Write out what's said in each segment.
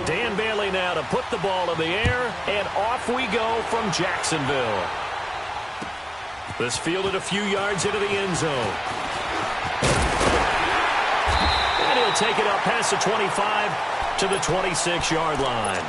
Dan Bailey now to put the ball in the air, and off we go from Jacksonville. This fielded a few yards into the end zone. And he'll take it up past the 25 to the 26-yard line.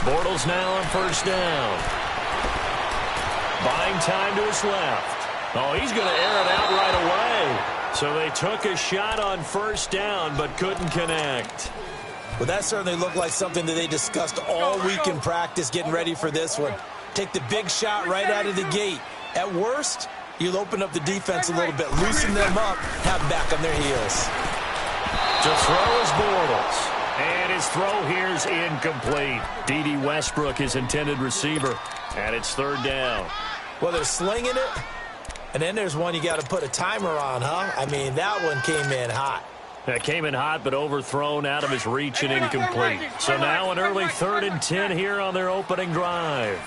Bortles now on first down. Buying time to his left. Oh, he's going to air it out right away. So they took a shot on first down but couldn't connect. Well, that certainly looked like something that they discussed all week in practice getting ready for this one. Take the big shot right out of the gate. At worst, you'll open up the defense a little bit, loosen them up, have them back on their heels. To throw is Bortles. And his throw here is incomplete. D.D. Westbrook, his intended receiver. And it's third down. Well, they're slinging it. And then there's one you got to put a timer on, huh? I mean, that one came in hot. That came in hot, but overthrown out of his reach and incomplete. So now an early 3rd and 10 here on their opening drive.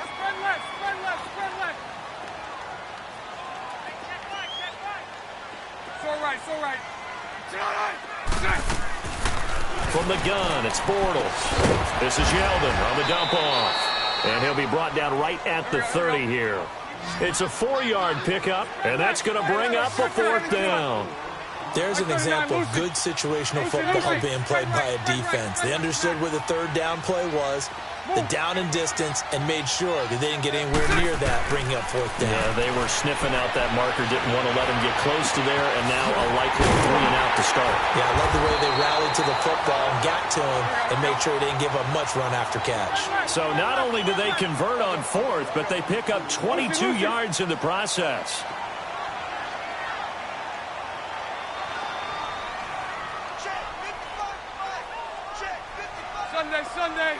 Spread left. It's all right. From the gun, it's Bortles. This is Yeldon on the dump off. And he'll be brought down right at the 30 here. It's a 4-yard pickup, and that's going to bring up a 4th down. There's an example of good situational football being played by a defense. They understood where the 3rd down play was, the down and distance, and made sure that they didn't get anywhere near that, bringing up 4th down. Yeah, they were sniffing out that marker, didn't want to let him get close to there, and now a likely 3 and out to start. Yeah, I love the way they rallied to the football and got to him and made sure they didn't give up much run after catch. So not only do they convert on 4th, but they pick up 22 yards in the process. Sunday.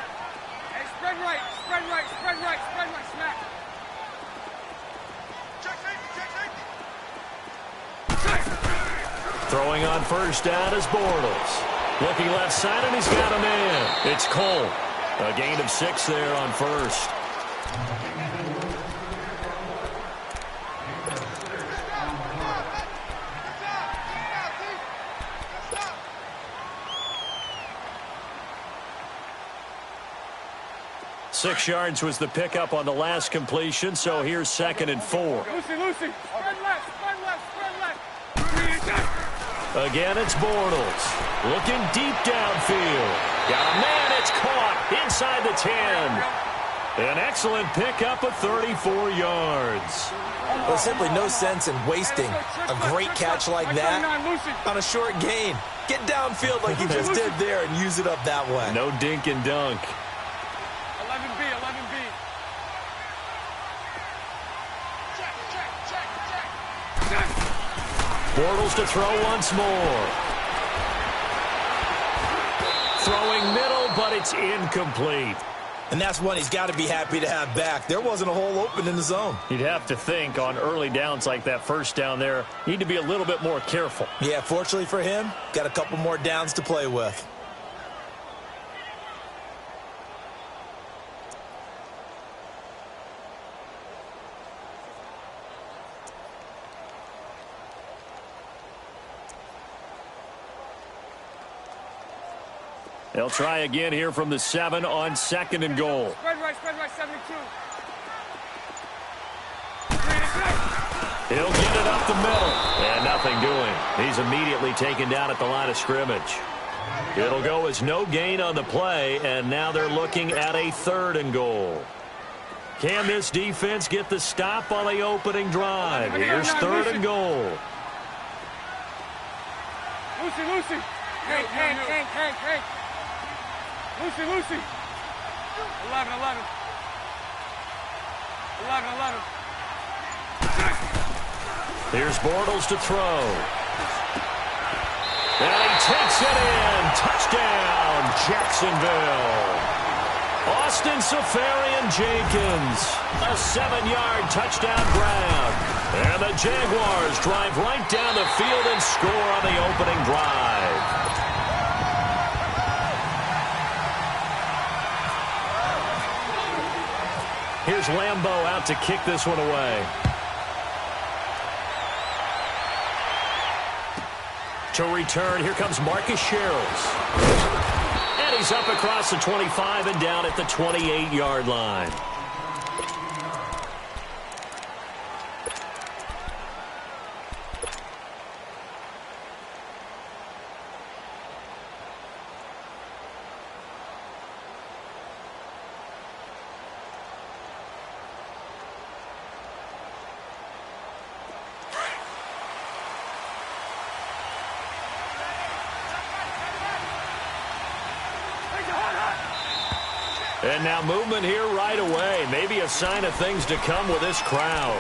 Hey, spread right, smack. Throwing on first down is Bortles. Looking left side, and he's got a man. It's Cole. A gain of 6 there on first. Six yards was the pickup on the last completion, so here's 2nd and 4. Lucy. Spread left. Again, it's Bortles. Looking deep downfield. Got a man, it's caught inside the 10. An excellent pickup of 34 yards. Well, simply no sense in wasting a great catch like that on a short gain. Get downfield like you just did there and use it up that way. No dink and dunk. 11B. Bortles to throw once more. Throwing middle, but it's incomplete. And that's one he's got to be happy to have back. There wasn't a hole open in the zone. You'd have to think on early downs like that first down there, need to be a little bit more careful. Yeah, fortunately for him, got a couple more downs to play with. They'll try again here from the 7 on 2nd and goal. Spread right, 72. He'll get it up the middle. And nothing doing. He's immediately taken down at the line of scrimmage. It'll go as no gain on the play, and now they're looking at a 3rd and goal. Can this defense get the stop on the opening drive? Here's 3rd and goal. Lucy. Hank. Lucy. 11. Here's Bortles to throw. And he takes it in. Touchdown, Jacksonville. Austin Safarian-Jenkins, a 7-yard touchdown grab. And the Jaguars drive right down the field and score on the opening drive. Here's Lambeau out to kick this one away. To return, here comes Marcus Sherrills. And he's up across the 25 and down at the 28-yard line. And now movement here right away. Maybe a sign of things to come with this crowd.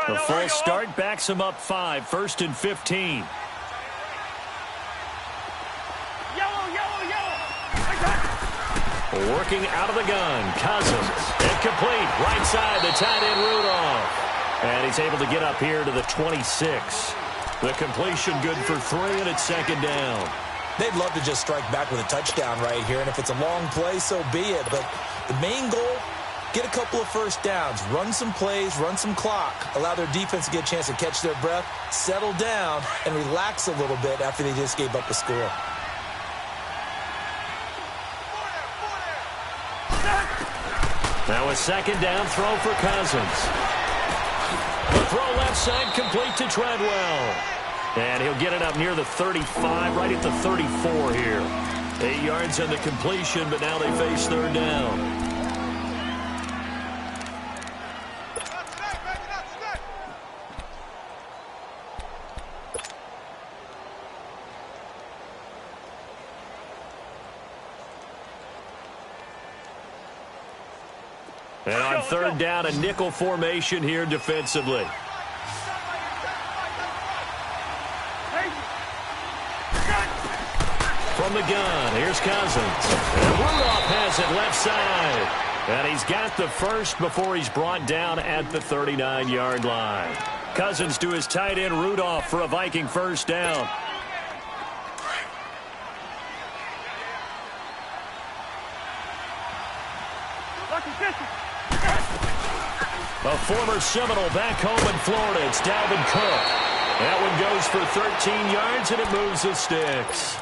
The full start backs him up 5, 1st and 15. Working out of the gun, Cousins. Incomplete, right side, the tight end Rudolph. And he's able to get up here to the 26. The completion good for 3, and it's 2nd down. They'd love to just strike back with a touchdown right here, and if it's a long play, so be it. But the main goal, get a couple of first downs, run some plays, run some clock, allow their defense to get a chance to catch their breath, settle down, and relax a little bit after they just gave up a score. Now a 2nd down throw for Cousins. The throw left side complete to Treadwell. And he'll get it up near the 35, right at the 34 here. 8 yards on the completion, but now they face 3rd down. And on 3rd down, a nickel formation here defensively. From the gun, here's Cousins. And Rudolph has it left side. And he's got the first before he's brought down at the 39-yard line. Cousins to his tight end Rudolph for a Viking 1st down. A former Seminole back home in Florida. It's Dalvin Cook. That one goes for 13 yards, and it moves the sticks.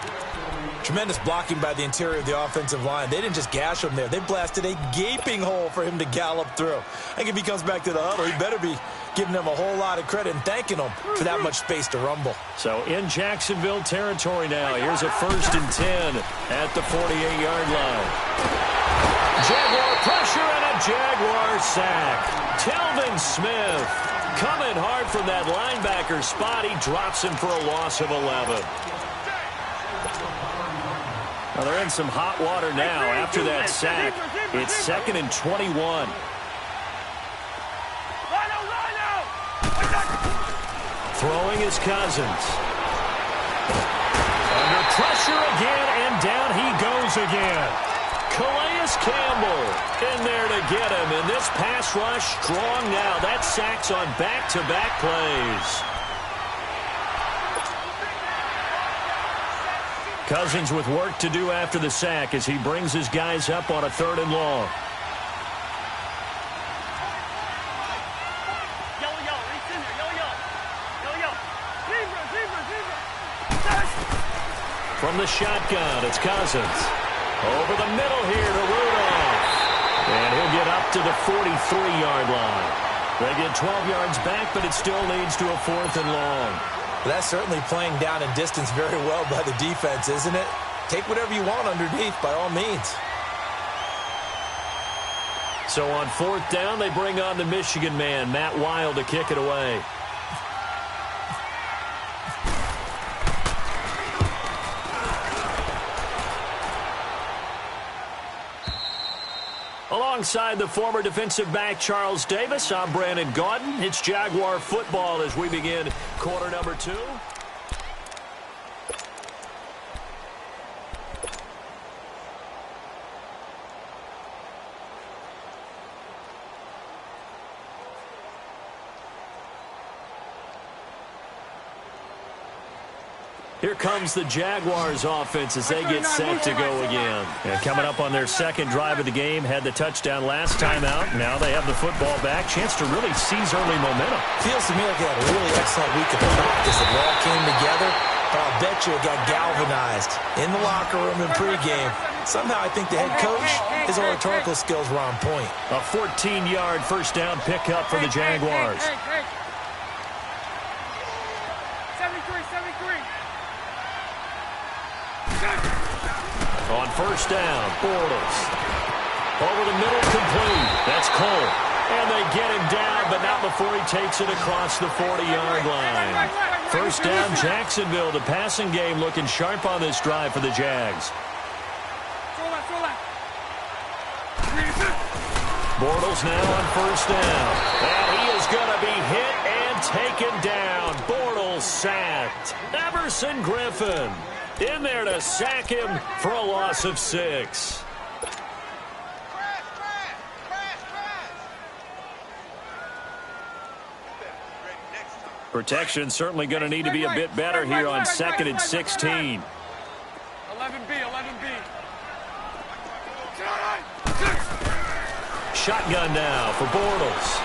Tremendous blocking by the interior of the offensive line. They didn't just gash him there. They blasted a gaping hole for him to gallop through. I think if he comes back to the huddle, he better be giving them a whole lot of credit and thanking them for that much space to rumble. So in Jacksonville territory now. Here's a 1st and 10 at the 48-yard line. Jaguar pressure and a Jaguar sack. Telvin Smith coming hard from that linebacker spot. He drops him for a loss of 11. Well, they're in some hot water now after that sack. It's 2nd and 21. Throwing is Cousins. Under pressure again, and down he goes again. Calais Campbell in there to get him, and this pass rush strong now. That sack's on back-to-back plays. Cousins with work to do after the sack as he brings his guys up on a 3rd and long. From the shotgun, it's Cousins. Over the middle here to Rudolph. And he'll get up to the 43-yard line. They get 12 yards back, but it still leads to a 4th and long. Well, that's certainly playing down in distance very well by the defense, isn't it? Take whatever you want underneath, by all means. So on 4th down, they bring on the Michigan man, Matt Wild, to kick it away. Alongside the former defensive back Charles Davis, I'm Brandon Gaudin. It's Jaguar football as we begin quarter number 2. Here comes the Jaguars offense as they get set to go again. And coming up on their second drive of the game, had the touchdown last time out. Now they have the football back. Chance to really seize early momentum. Feels to me like they had a really excellent week of practice. It all came together, but I'll bet you it got galvanized in the locker room in pregame. Somehow I think the head coach, his oratorical skills were on point. A 14-yard first down pickup for the Jaguars. 73. On first down, Bortles. Over the middle, complete. That's Cole. And they get him down, but not before he takes it across the 40-yard line. First down, Jacksonville. The passing game looking sharp on this drive for the Jags. Bortles now on first down. And he is going to be hit and taken down. Bortles sacked. Everson Griffin in there to sack him for a loss of 6. Protection certainly going to need to be a bit better here on 2nd and 16. 11B. Shotgun now for Bortles.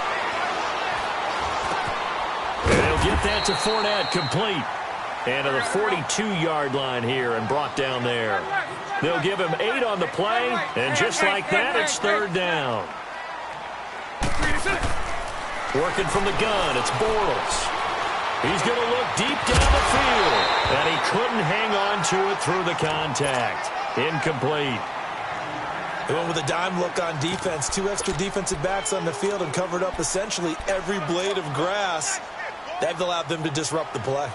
And he'll get that to Fournette, complete. And to the 42-yard line here and brought down there. They'll give him 8 on the play, and just like that, it's third down. Working from the gun, it's Bortles. He's going to look deep down the field, and he couldn't hang on to it through the contact. Incomplete. They went with a dime look on defense. 2 extra defensive backs on the field and covered up essentially every blade of grass. That allowed them to disrupt the play.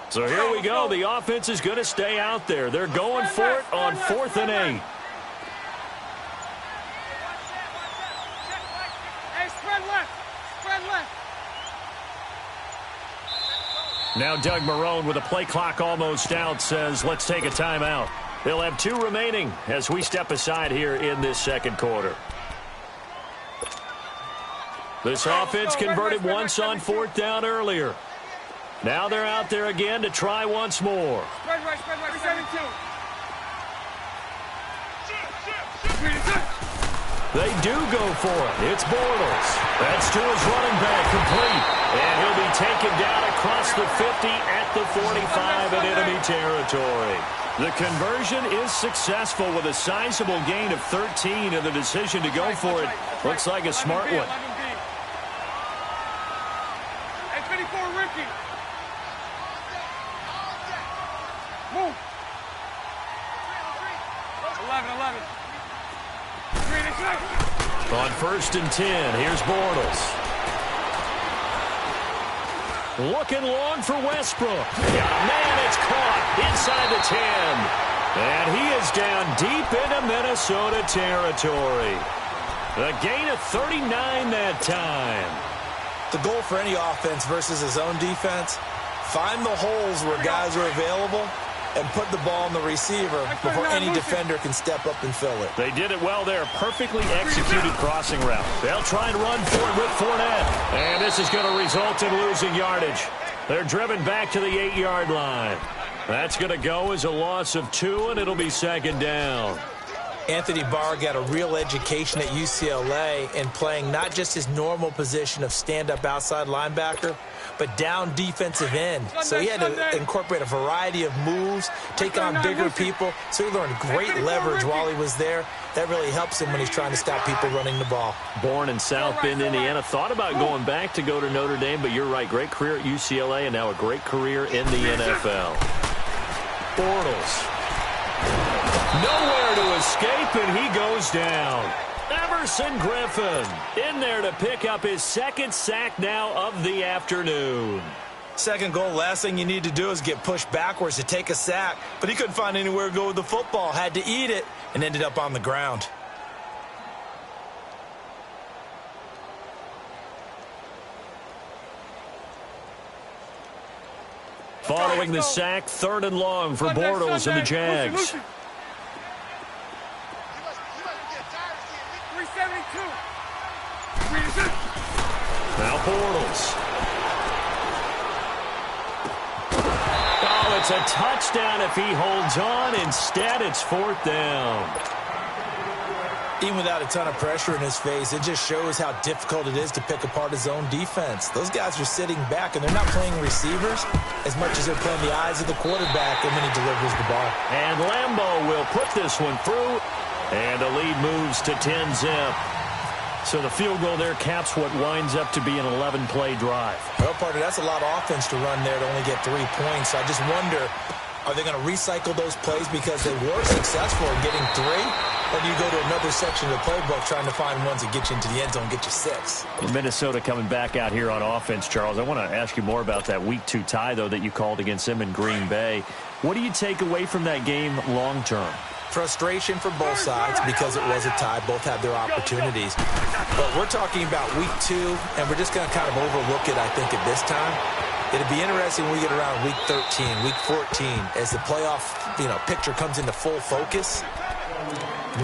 So here we go. The offense is going to stay out there. They're going for it on 4th and 8. Hey, spread left. Now Doug Marrone with a play clock almost out says, let's take a timeout. They'll have 2 remaining as we step aside here in this second quarter. This offense converted once on 4th down earlier. Now they're out there again to try once more. Spread right, 72. They do go for it. It's Bortles. That's to his running back, complete. And he'll be taken down across the 50 at the 45 in enemy territory. The conversion is successful with a sizable gain of 13, and the decision to go for it looks like a smart one. Hey, 54, Ricky. Move. 11. On 1st and 10, here's Bortles. Looking long for Westbrook. And man, it's caught inside the 10. And he is down deep into Minnesota territory. A gain of 39 that time. The goal for any offense versus his own defense, find the holes where guys are available and put the ball on the receiver before any defender can step up and fill it. They did it well there. Perfectly executed crossing route. They'll try and run for it with Fournette. And this is going to result in losing yardage. They're driven back to the 8-yard line. That's going to go as a loss of 2, and it'll be second down. Anthony Barr got a real education at UCLA in playing not just his normal position of stand-up outside linebacker, but down defensive end. So he had to incorporate a variety of moves, take on bigger people. So he learned great leverage while he was there. That really helps him when he's trying to stop people running the ball. Born in South Bend, Indiana. Thought about going back to go to Notre Dame, but you're right. Great career at UCLA and now a great career in the NFL. Bortles. Nowhere escape, and he goes down. Emerson Griffin in there to pick up his second sack now of the afternoon. Second goal, last thing you need to do is get pushed backwards to take a sack. But he couldn't find anywhere to go with the football, had to eat it, and ended up on the ground. Following the sack, 3rd and long for Bortles and the Jags. 372. Now Bortles. Oh, it's a touchdown if he holds on. Instead, it's 4th down. Even without a ton of pressure in his face, it just shows how difficult it is to pick apart his own defense. Those guys are sitting back, and they're not playing receivers as much as they're playing the eyes of the quarterback, and then he delivers the ball. And Lambeau will put this one through, and the lead moves to 10-zip. So the field goal there caps what winds up to be an 11-play drive. Well, partner, that's a lot of offense to run there to only get 3 points. I just wonder, are they going to recycle those plays because they were successful in getting 3? Or do you go to another section of the playbook trying to find ones that get you into the end zone and get you 6? Minnesota coming back out here on offense, Charles. I want to ask you more about that Week 2 tie, though, that you called against them in Green Bay. What do you take away from that game long term? Frustration for both sides because it was a tie. Both had their opportunities. But we're talking about Week 2, and we're just going to kind of overlook it, I think, at this time. It'll be interesting when we get around Week 13, Week 14, as the playoff picture comes into full focus,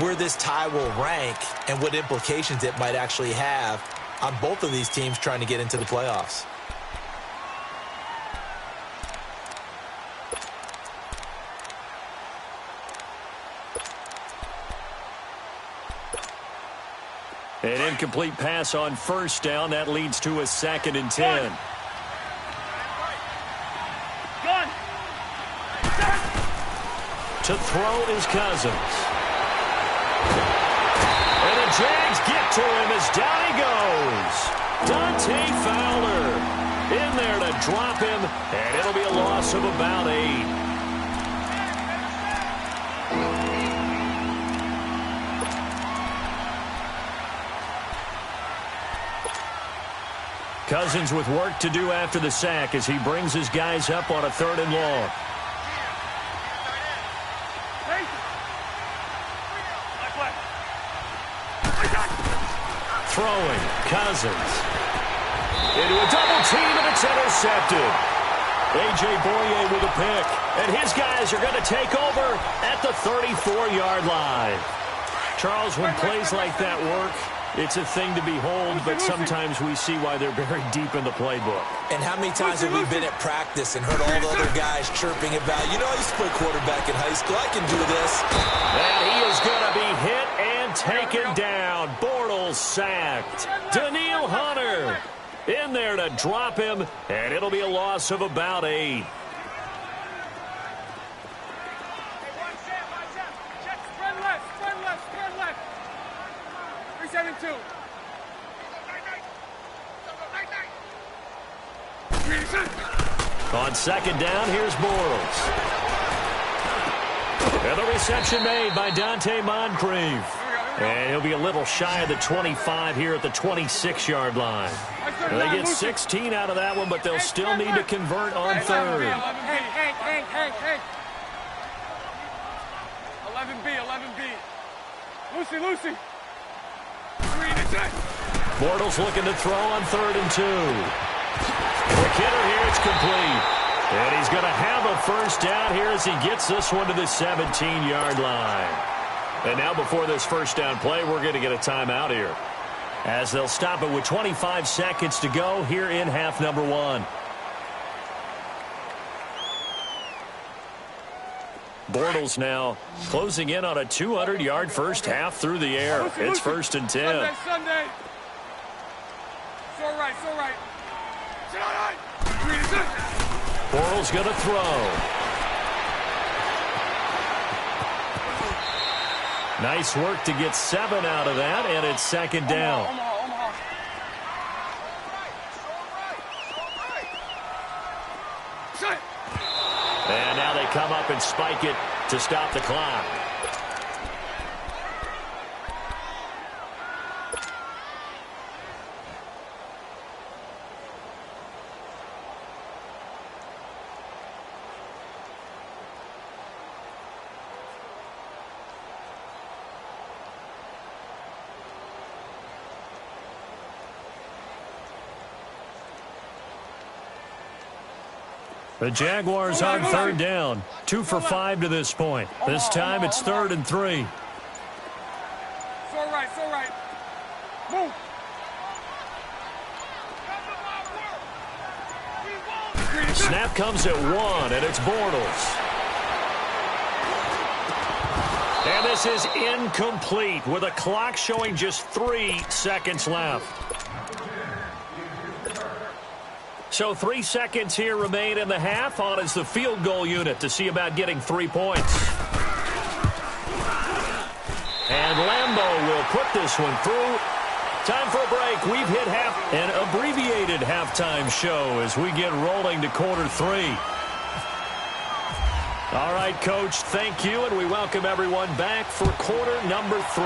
where this tie will rank and what implications it might actually have on both of these teams trying to get into the playoffs. An incomplete pass on 1st down. That leads to a 2nd and 10. Gun. To throw is Cousins. And the Jags get to him as down he goes. Dante Fowler in there to drop him, and it'll be a loss of about 8. Cousins with work to do after the sack as he brings his guys up on a 3rd and long. Throwing, Cousins. Into a double team, and it's intercepted. A.J. Boye with a pick, and his guys are going to take over at the 34-yard line. Charles, when plays like that work, it's a thing to behold, but sometimes we see why they're very deep in the playbook. And how many times have we been at practice and heard all the other guys chirping about, I used to play quarterback in high school, I can do this. And he is going to be hit and taken down. Bortles sacked. Daniil Hunter in there to drop him, and it'll be a loss of about 8. On 2nd down, here's Bortles. And the reception made by Dante Moncrief. And he'll be a little shy of the 25 here at the 26-yard line. And they get 16 out of that one, but they'll still need to convert on 3rd. 11B. Lucy. Bortles looking to throw on 3rd and 2. McKinnon here, it's complete. And he's going to have a 1st down here as he gets this one to the 17-yard line. And now before this 1st down play, we're going to get a timeout here, as they'll stop it with 25 seconds to go here in half number 1. Bortles now closing in on a 200-yard first half through the air. It's 1st and 10. Sunday. So right. Bortles going to throw. Nice work to get 7 out of that, and it's 2nd down. Omaha. And now they come up and spike it to stop the clock. The Jaguars on third down. 2 for 5 to this point. This time it's 3rd and 3. So right, so right. Move. Snap comes at 1, and it's Bortles. And this is incomplete with a clock showing just 3 seconds left. So 3 seconds here remain in the half. On is the field goal unit to see about getting 3 points. And Lambeau will put this one through. Time for a break. We've hit an abbreviated halftime show as we get rolling to quarter 3. All right, Coach, thank you, and we welcome everyone back for quarter number 3.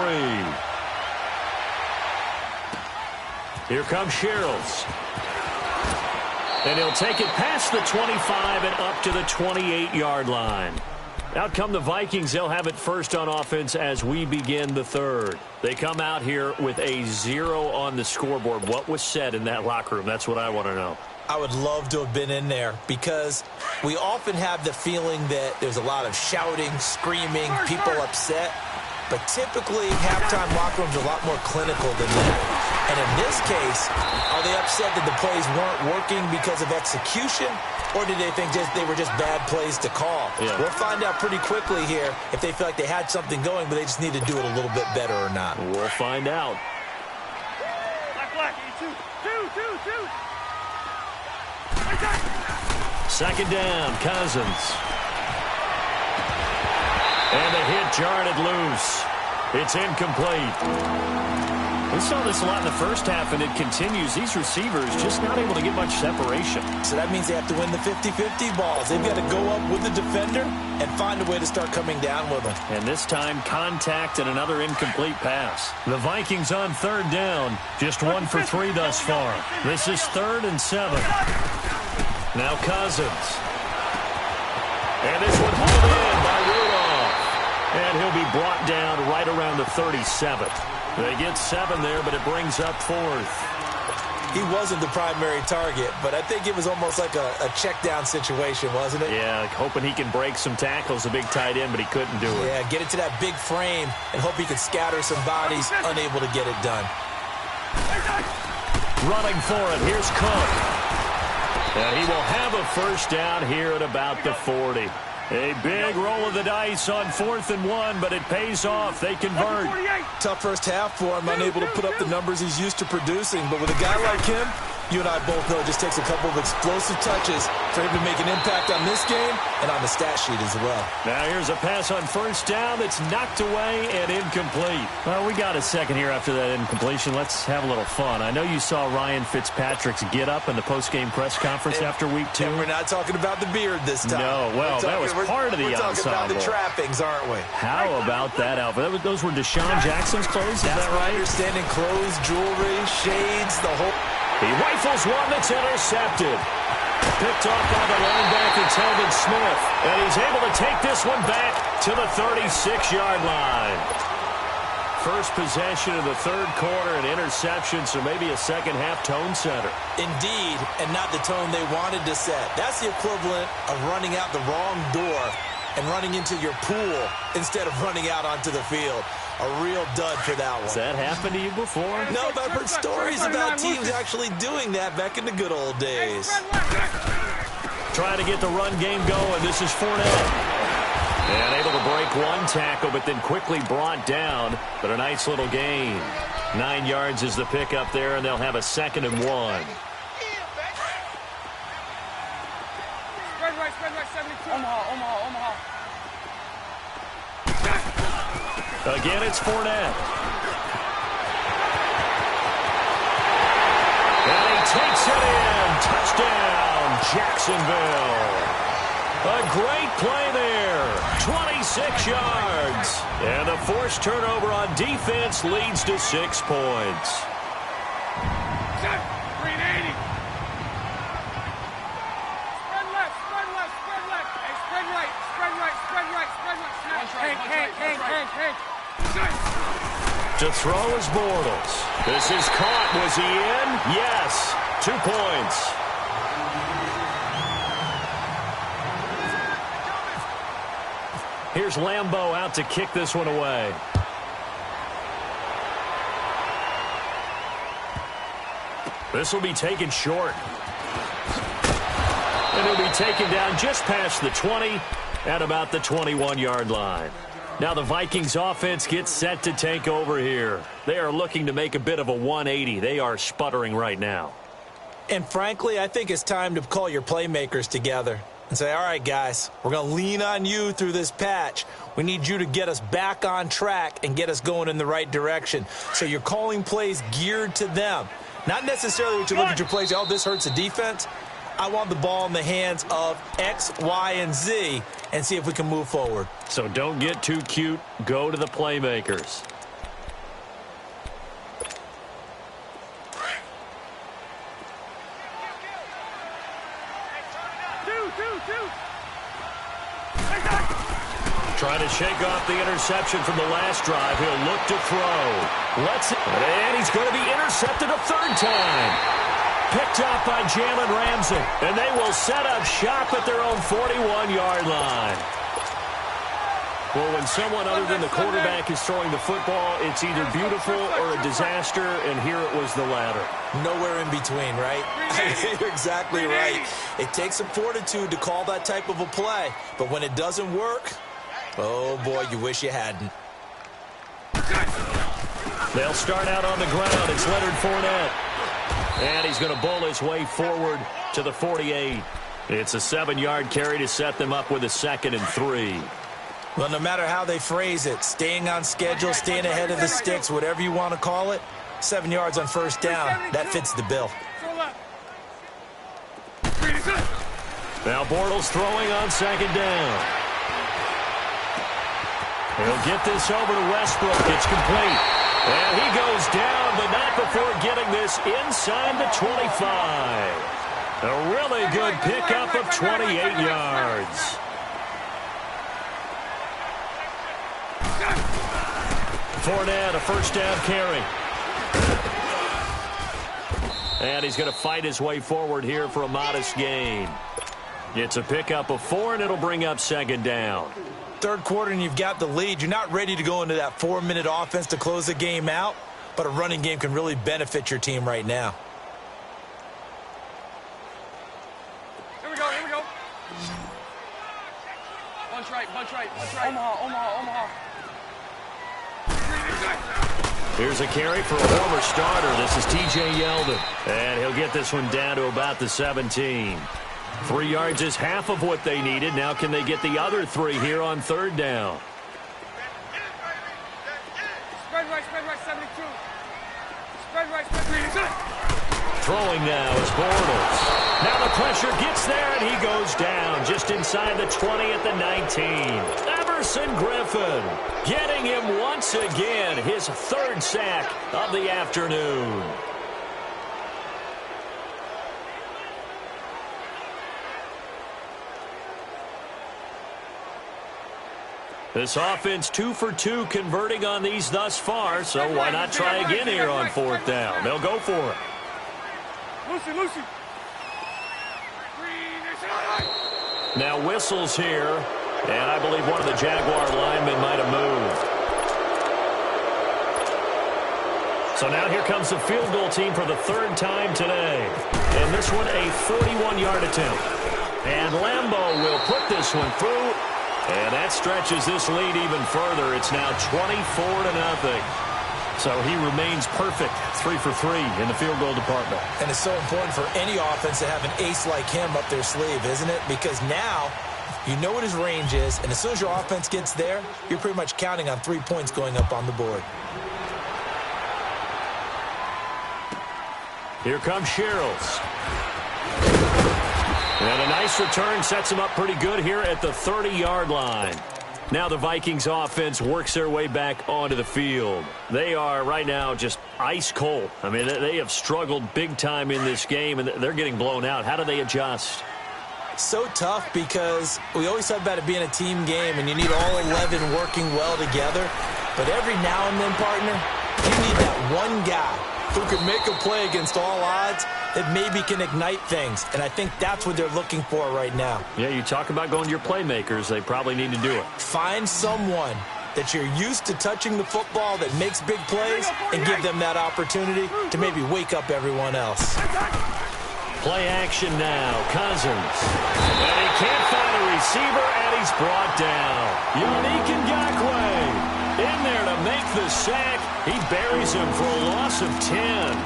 Here comes Sherrills. And he'll take it past the 25 and up to the 28-yard line. Out come the Vikings. They'll have it first on offense as we begin the third. They come out here with a 0 on the scoreboard. What was said in that locker room? That's what I want to know. I would love to have been in there because we often have the feeling that there's a lot of shouting, screaming, people upset. But typically, halftime locker rooms are a lot more clinical than that. And in this case, are they upset that the plays weren't working because of execution? Or did they think they were just bad plays to call? Yeah. We'll find out pretty quickly here if they feel like they had something going, but they just need to do it a little bit better or not. We'll find out. Black, two. Second down, Cousins. And the hit jarred it loose. It's incomplete. We saw this a lot in the first half, and it continues. These receivers just not able to get much separation. So that means they have to win the 50-50 balls. They've got to go up with the defender and find a way to start coming down with them. And this time, contact and another incomplete pass. The Vikings on third down. Just 1 for 3 thus far. This is 3rd and 7. Now Cousins. And this one hauled in by Rudolph. And he'll be brought down right around the 37th. They get 7 there, but it brings up 4th. He wasn't the primary target, but I think it was almost like a check down situation, wasn't it? Yeah, like hoping he can break some tackles, a big tight end, but he couldn't do it. Yeah, get it to that big frame and hope he could scatter some bodies, unable to get it done. Running for it, here's Cook. And he will have a first down here at about the 40. A big roll of the dice on 4th and 1, but it pays off. They convert. Tough first half for him, unable to put up the numbers he's used to producing. But with a guy like him, you and I both know it just takes a couple of explosive touches for him to make an impact on this game and on the stat sheet as well. Now here's a pass on first down that's knocked away and incomplete. Well, we got a second here after that incompletion. Let's have a little fun. I know you saw Ryan Fitzpatrick's get up in the post-game press conference after week 2. And we're not talking about the beard this time. No, well, that was part of the ensemble. We're talking about the trappings, aren't we? How about that outfit? Those were Deshaun Jackson's clothes, is that right? Understanding clothes, jewelry, shades, the whole... He rifles one that's intercepted. Picked off by the linebacker, Telvin Smith. And he's able to take this one back to the 36-yard line. First possession of the third quarter, an interception, so maybe a second-half tone setter. Indeed, and not the tone they wanted to set. That's the equivalent of running out the wrong door and running into your pool instead of running out onto the field. A real dud for that one. Has that happened to you before? No, but I've heard stories about teams actually doing that back in the good old days. Trying to get the run game going. This is Fournette. And able to break one tackle, but then quickly brought down. But a nice little gain. 9 yards is the pickup there, and they'll have a 2nd and 1. Spread right, 72. Omaha. Again, it's Fournette. And he takes it in. Touchdown, Jacksonville. A great play there. 26 yards. And a forced turnover on defense leads to 6 points. 380. Spread left. Hey, spread right. Hank. To throw is Bortles. This is caught. Was he in? Yes. 2 points. Here's Lambeau out to kick this one away. This will be taken short. And it'll be taken down just past the 20 at about the 21-yard line. Now the Vikings offense gets set to take over here. They are looking to make a bit of a 180. They are sputtering right now. And frankly, I think it's time to call your playmakers together and say, all right, guys, we're going to lean on you through this patch. We need you to get us back on track and get us going in the right direction. So you're calling plays geared to them. Not necessarily what you look at your plays, oh, this hurts the defense. I want the ball in the hands of X, Y, and Z and see if we can move forward. So don't get too cute. Go to the playmakers. Trying to shake off the interception from the last drive. He'll look to throw. And he's going to be intercepted a third time. Picked up by Jalen Ramsey. And they will set up shop at their own 41-yard line. Well, when someone other than the quarterback is throwing the football, it's either beautiful or a disaster, and here it was the latter. Nowhere in between, right? You're exactly right. It takes some fortitude to call that type of a play, but when it doesn't work, oh, boy, you wish you hadn't. They'll start out on the ground. It's Leonard Fournette. And he's going to bowl his way forward to the 48. It's a 7-yard carry to set them up with a 2nd and 3. Well, no matter how they phrase it, staying on schedule, staying ahead of the sticks, whatever you want to call it, 7 yards on first down, that fits the bill. Now Bortles throwing on 2nd down. He'll get this over to Westbrook. It's complete. And he goes down, but not before getting this inside the 25. A really good pickup of 28 yards. Fournette, a first down carry. And he's going to fight his way forward here for a modest gain. It's a pickup of 4, and it'll bring up 2nd down. Third quarter and you've got the lead. You're not ready to go into that 4-minute offense to close the game out, but a running game can really benefit your team right now. Here we go, here we go. Bunch right, bunch right, bunch right. Omaha. Here's a carry for a former starter. This is T.J. Yeldon. And he'll get this one down to about the 17. 3 yards is half of what they needed. Now can they get the other 3 here on 3rd down? Spread right, 72. Spread right, 73. Throwing now is Bortles. Now the pressure gets there, and he goes down just inside the 20 at the 19. Everson Griffin getting him once again, his 3rd sack of the afternoon. This offense 2 for 2 converting on these thus far, so why not try again here on 4th down? They'll go for it. Lucy. Now whistles here, and I believe one of the Jaguar linemen might have moved. So now here comes the field goal team for the 3rd time today. And this one a 41-yard attempt. And Lambeau will put this one through. And that stretches this lead even further. It's now 24-0. So he remains perfect, 3 for 3 in the field goal department. And it's so important for any offense to have an ace like him up their sleeve, isn't it? Because now you know what his range is, and as soon as your offense gets there, you're pretty much counting on 3 points going up on the board. Here comes Sherrills. And a nice return sets him up pretty good here at the 30-yard line. Now the Vikings offense works their way back onto the field. They are right now just ice cold. I mean, they have struggled big time in this game, and they're getting blown out. How do they adjust? So tough because we always talk about it being a team game, and you need all 11 working well together. But every now and then, partner, you need that one guy who can make a play against all odds that maybe can ignite things, and I think that's what they're looking for right now. Yeah, you talk about going to your playmakers. They probably need to do it. Find someone that you're used to touching the football that makes big plays and give them that opportunity to maybe wake up everyone else. Play action now. Cousins. And he can't find a receiver, and he's brought down. Yannick Ngakoue in there to make the sack. He buries him for a loss of 10.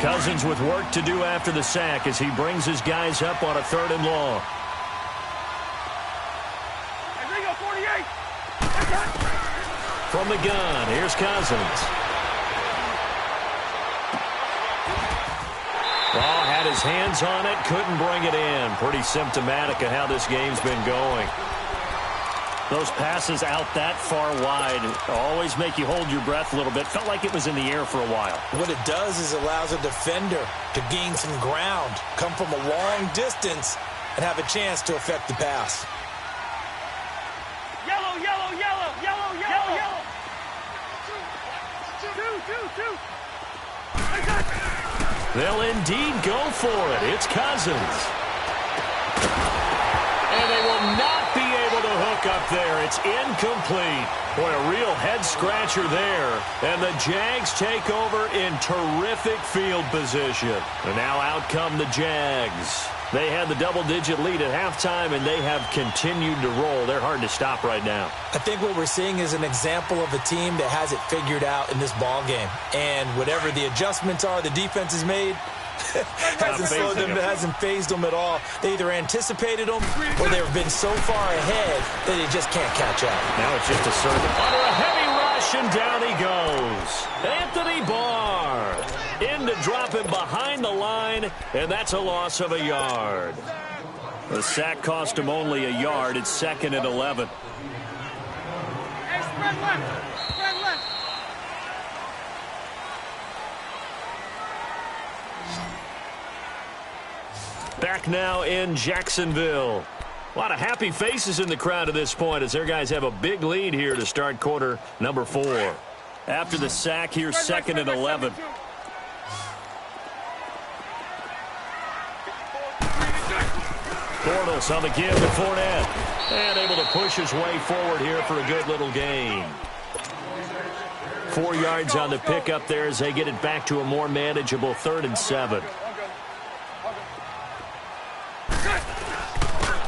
Cousins with work to do after the sack as he brings his guys up on a 3rd and long. From the gun, here's Cousins. Oh, had his hands on it, couldn't bring it in. Pretty symptomatic of how this game's been going. Those passes out that far wide always make you hold your breath a little bit. Felt like it was in the air for a while. What it does is allows a defender to gain some ground, come from a long distance, and have a chance to affect the pass. Yellow, yellow, yellow, yellow, yellow, yellow. Two. They'll indeed go for it. It's Cousins. And they will not be able to hook up there. It's incomplete. Boy, a real head-scratcher there. And the Jags take over in terrific field position. And now out come the Jags. They had the double-digit lead at halftime, and they have continued to roll. They're hard to stop right now. I think what we're seeing is an example of a team that has it figured out in this ball game. And whatever the adjustments are the defense has made, hasn't phased them at all. They either anticipated them or they've been so far ahead that they just can't catch up. Now it's just a serve under a heavy rush, and down he goes. Anthony Barr in to drop him behind the line, and that's a loss of a yard. The sack cost him only a yard. It's 2nd and 11. Hey, spread left. Spread left. Back now in Jacksonville. A lot of happy faces in the crowd at this point as their guys have a big lead here to start quarter number 4. After the sack, here's 2nd and 11. Bortles on the give to Fournette. And able to push his way forward here for a good little gain. 4 yards on the pickup there as they get it back to a more manageable 3rd and 7.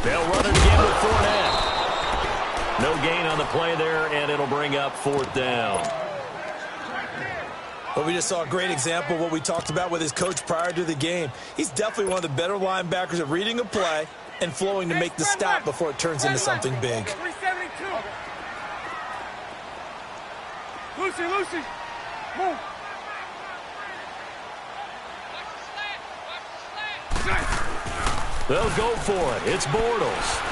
They'll run it again with Fournette. No gain on the play there, and it'll bring up 4th down. Well, we just saw a great example of what we talked about with his coach prior to the game. He's definitely one of the better linebackers at reading a play and flowing to make the stop before it turns into something big. 372. Lucy. Move. They'll go for it. It's Bortles.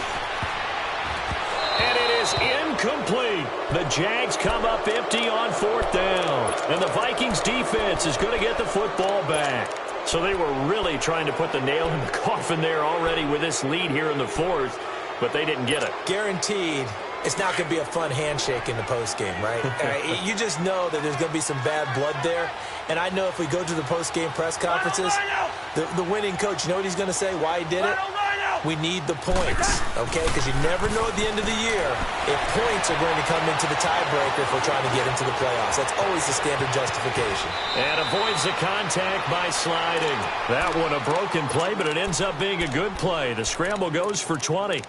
And it is incomplete. The Jags come up empty on 4th down. And the Vikings defense is going to get the football back. So they were really trying to put the nail in the coffin there already with this lead here in the 4th, but they didn't get it. Guaranteed it's not going to be a fun handshake in the postgame, right? You just know that there's going to be some bad blood there. And I know if we go to the postgame press conferences, the winning coach, you know what he's going to say, why he did it? We need the points, okay? Because you never know at the end of the year if points are going to come into the tiebreaker if we're trying to get into the playoffs. That's always the standard justification. And avoids the contact by sliding. That one a broken play, but it ends up being a good play. The scramble goes for 20.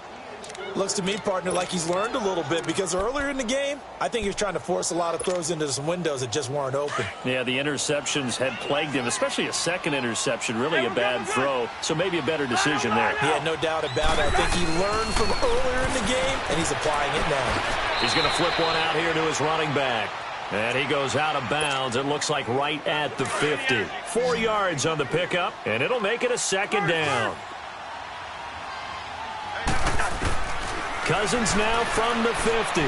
Looks to me, partner, like he's learned a little bit because earlier in the game, I think he was trying to force a lot of throws into some windows that just weren't open. Yeah, the interceptions had plagued him, especially a second interception, really a bad throw, so maybe a better decision there. Yeah, no doubt about it. I think he learned from earlier in the game, and he's applying it now. He's going to flip one out here to his running back. And he goes out of bounds. It looks like right at the 50. 4 yards on the pickup, and it'll make it a 2nd down. Cousins now from the 50.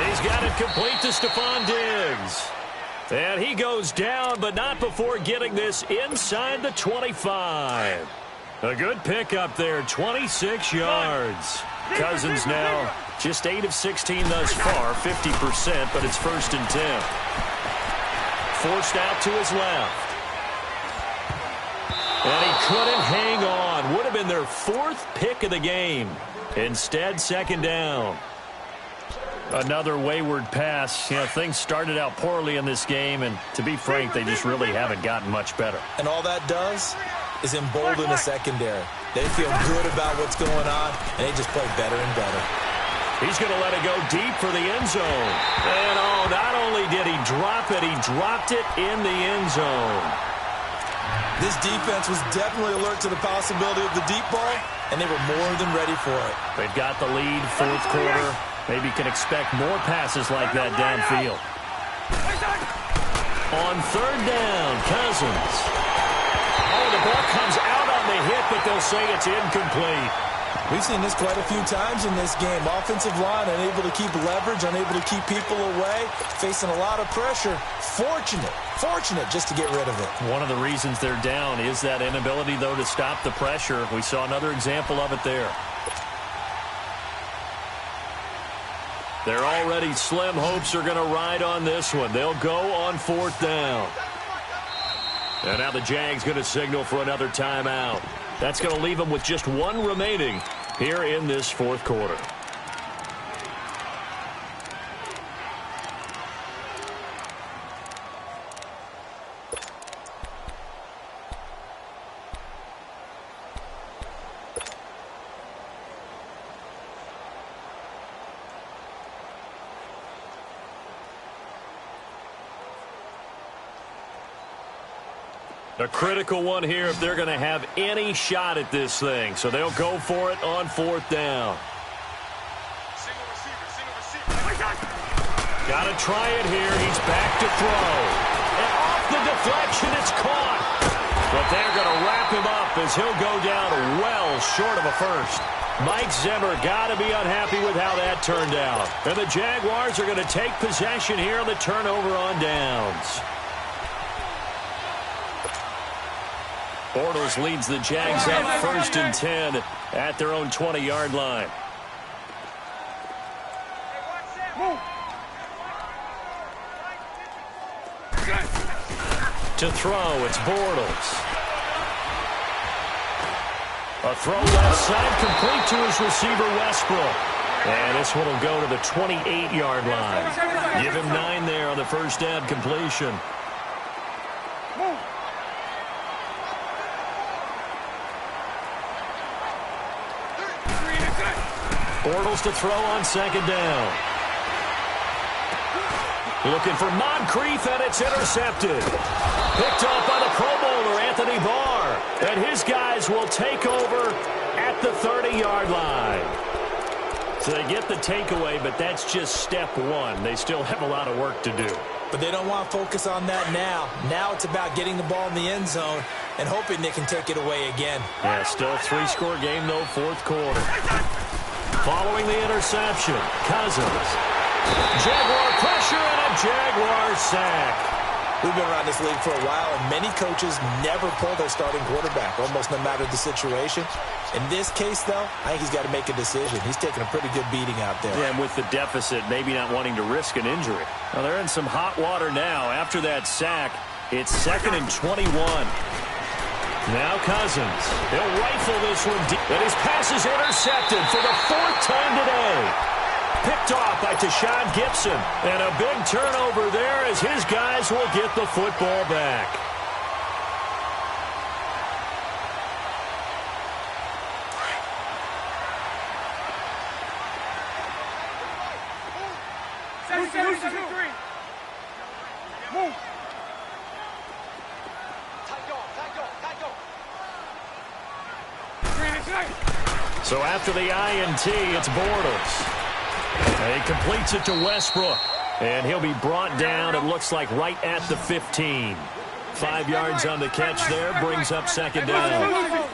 He's got it complete to Stephon Diggs. And he goes down, but not before getting this inside the 25. A good pickup there, 26 yards. Cousins now Just 8 of 16 thus far, 50%, but it's 1st and 10. Forced out to his left. And he couldn't hang on. Would have been their 4th pick of the game. Instead, 2nd down. Another wayward pass. You know, things started out poorly in this game, and to be frank, they just really haven't gotten much better. And all that does is embolden the secondary. They feel good about what's going on, and they just play better and better. He's going to let it go deep for the end zone. And, oh, not only did he drop it, he dropped it in the end zone. This defense was definitely alert to the possibility of the deep ball, and they were more than ready for it. They've got the lead, 4th quarter. Maybe can expect more passes like that downfield. On 3rd down, Cousins. Oh, the ball comes out on the hit, but they'll say it's incomplete. We've seen this quite a few times in this game. Offensive line unable to keep leverage, unable to keep people away, facing a lot of pressure. Fortunate just to get rid of it. One of the reasons they're down is that inability, though, to stop the pressure. We saw another example of it there. Their already slim hopes are going to ride on this one. They'll go on 4th down. And now the Jags going to signal for another timeout. That's going to leave them with just 1 remaining here in this 4th quarter. A critical one here if they're going to have any shot at this thing. So they'll go for it on 4th down. Got to try it here. He's back to throw. And off the deflection, it's caught. But they're going to wrap him up as he'll go down well short of a first. Mike Zimmer got to be unhappy with how that turned out. And the Jaguars are going to take possession here on the turnover on downs. Bortles leads the Jags up 1st and 10 at their own 20-yard line. To throw, it's Bortles. A throw left side, complete to his receiver, Westbrook. And this one will go to the 28-yard line. Give him 9 there on the first down completion. Bortles to throw on 2nd down. Looking for Moncrief, and it's intercepted. Picked off by the Pro Bowler, Anthony Barr. And his guys will take over at the 30-yard line. So they get the takeaway, but that's just step 1. They still have a lot of work to do. But they don't want to focus on that now. Now it's about getting the ball in the end zone and hoping they can take it away again. Yeah, still a 3-score game, though, 4th quarter. Following the interception, Cousins. Jaguar pressure and a Jaguar sack. We've been around this league for a while, and many coaches never pull their starting quarterback, almost no matter the situation. In this case, though, I think he's got to make a decision. He's taking a pretty good beating out there. Yeah, and with the deficit, maybe not wanting to risk an injury. Well, they're in some hot water now. After that sack, it's 2nd and 21. Now Cousins. He'll rifle this one deep. And his pass is intercepted for the 4th time today. Picked off by Tashawn Gibson. And a big turnover there as his guys will get the football back. Move. So after the INT, it's Bortles. And he completes it to Westbrook. And he'll be brought down, it looks like, right at the 15. 5 yards on the catch there, brings up 2nd down.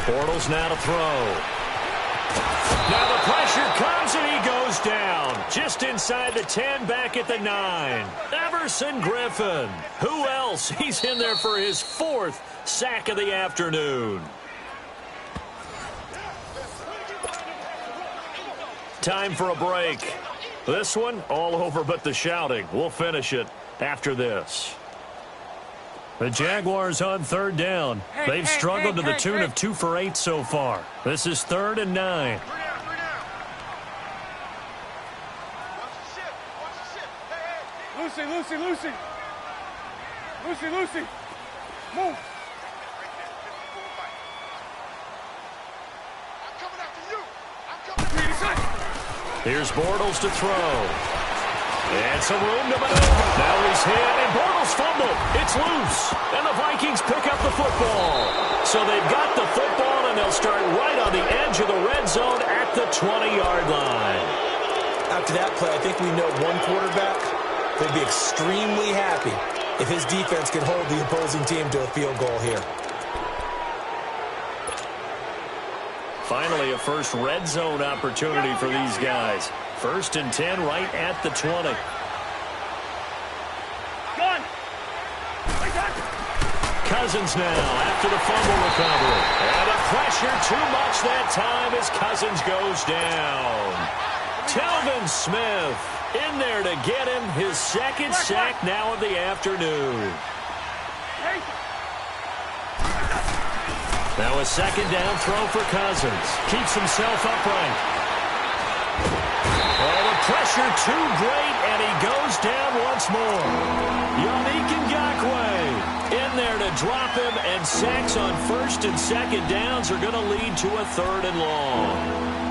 Bortles now to throw. Now the pressure comes and he goes down. Just inside the 10, back at the 9. Everson Griffin. Who else? He's in there for his 4th sack of the afternoon. Time for a break. This one, all over but the shouting. We'll finish it after this. The Jaguars on 3rd down. They've struggled to the tune of 2 for 8 so far. This is 3rd and 9. Lucy, Lucy, Lucy. Lucy, Lucy. Move. I'm coming after you. I'm coming. Here's Bortles to throw. And some room to maneuver. Now he's hit, and Bortles fumbled. It's loose, and the Vikings pick up the football. So they've got the football, and they'll start right on the edge of the red zone at the 20-yard line. After that play, I think we know one quarterback would be extremely happy if his defense can hold the opposing team to a field goal here. Finally, a first red zone opportunity for these guys. 1st and 10 right at the 20. Cousins now after the fumble recovery. And the pressure too much that time as Cousins goes down. Telvin Smith in there to get him his 2nd sack now of the afternoon. Now a 2nd down throw for Cousins. Keeps himself upright. Oh, the pressure too great, and he goes down once more. Yannick Ngakoue in there to drop him, and sacks on 1st and 2nd downs are going to lead to a 3rd and long.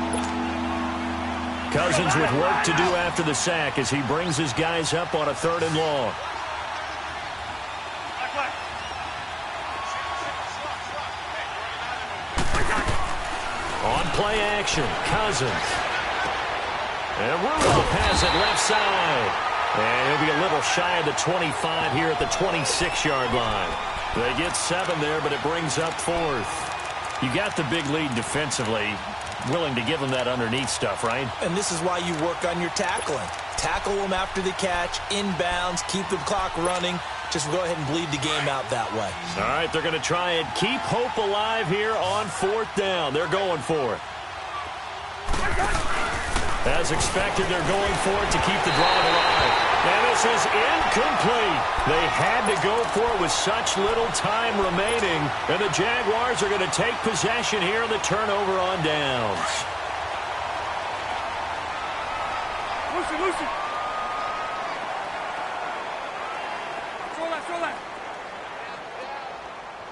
Cousins with work to do after the sack as he brings his guys up on a 3rd and long. On play action, Cousins. And Rudolph has it left side. And he'll be a little shy of the 25 here at the 26-yard line. They get 7 there, but it brings up 4th. You got the big lead defensively. Willing to give them that underneath stuff, right? And this is why you work on your tackling. Tackle them after the catch, inbounds, keep the clock running. Just go ahead and bleed the game out that way. All right, they're going to try and keep hope alive here on 4th down. They're going for it. As expected, they're going for it to keep the drive alive. And this is incomplete. They had to go for it with such little time remaining. And the Jaguars are going to take possession here on the turnover on downs. Lucy, Lucy. Throw that.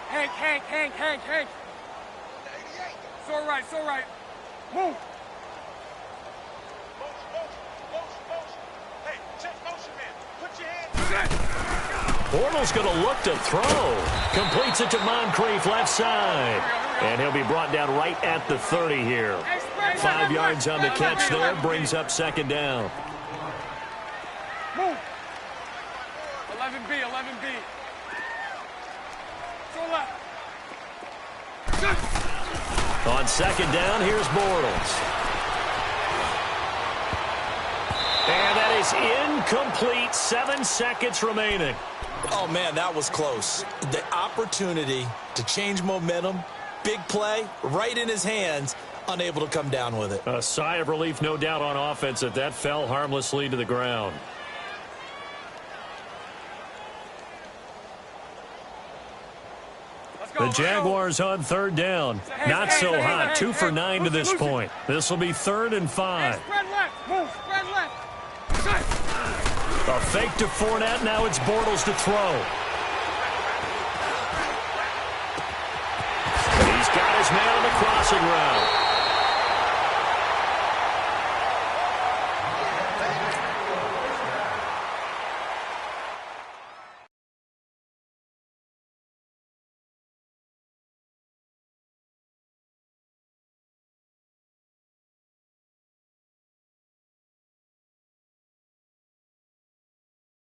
Hank. It's all right. Move. Bortles going to look to throw. Completes it to Moncrief left side. And he'll be brought down right at the 30 here. 5 yards on the catch there. Brings up 2nd down. Move. 11B. Throw left. On 2nd down, here's Bortles. And that is incomplete. 7 seconds remaining. Oh, man, that was close. The opportunity to change momentum, big play, right in his hands, unable to come down with it. A sigh of relief, no doubt, on offense that fell harmlessly to the ground. The Jaguars on 3rd down. Not so hot. 2 for 9 to this point. This will be 3rd and 5. Spread left. Move. Spread left. A fake to Fournette. Now it's Bortles to throw. He's got his man on the crossing route.